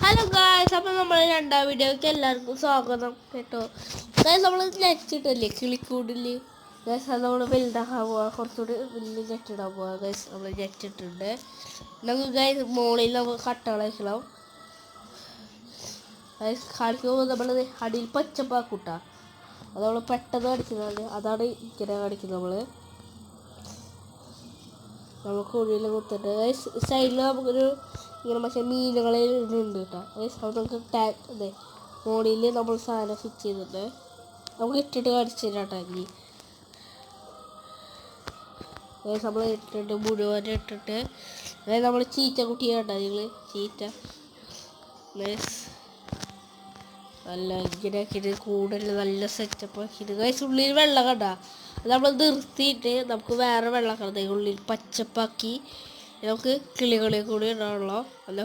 Hello guys, അപ്പോൾ നമ്മൾ രണ്ടാം വീഡിയോയ്ക്ക് എല്ലാവർക്കും സ്വാഗതം കേട്ടോ. ഗായ്സ്, നമ്മൾ നെറ്റ് ഇട്ടല്ലേ കിളിക്കൂടിൽ. ഗായ്സ്, അത് നമ്മൾ വലുതാക്കാൻ പോവാം, കുറച്ചുകൂടി വലിയ നെറ്റ് ഇടാൻ പോവാം. ഗായ്സ്, നമ്മൾ നെറ്റ് ഇട്ടിട്ടുണ്ട്. നമുക്ക് ഗായ്സ് മുകളിൽ നമുക്ക് കട്ടകൾ വയ്ക്കണം. ഗായ്സ് കാണിക്കുമ്പോൾ നമ്മൾ അടിയിൽ പച്ചപ്പാക്കൂട്ടാ, അത് നമ്മൾ പെട്ടെന്ന് കാണിക്കുന്നത്. അതാണ് ഇങ്ങനെ കാണിക്കുന്നത്. നമുക്ക് ഉള്ളിൽ കുത്തിട്ട് ഗായ്സ് സൈഡിൽ നമുക്കൊരു ഇങ്ങനെ പക്ഷേ മീനുകളെ ഇടുന്നുണ്ട് കേട്ടോ. അത് നമുക്ക് അതെ മോളിൽ നമ്മൾ സാധനം ഫിറ്റ് ചെയ്തിട്ട് നമുക്ക് ഇട്ടിട്ട് കാണിച്ചു തരാം കേട്ടോ. ഇനി നമ്മൾ ഇട്ടിട്ട് മുഴുവൻ ഇട്ടിട്ട് അതായത് നമ്മൾ ചീറ്റ കുട്ടി കേട്ടോ. നിങ്ങൾ ചീറ്റ നല്ല ഇങ്ങനെ ആക്കിയിട്ട് കൂടുതൽ നല്ല സെറ്റപ്പ് ആക്കിയിട്ട് ഗൈസ് ഉള്ളിൽ വെള്ളം കണ്ട അത് നമ്മൾ നിർത്തിയിട്ട് നമുക്ക് വേറെ വെള്ളം കണ്ടത് ഉള്ളിൽ പച്ചപ്പാക്കി നമുക്ക് കിളികളെ കൂടി ഇടാനുള്ള നല്ല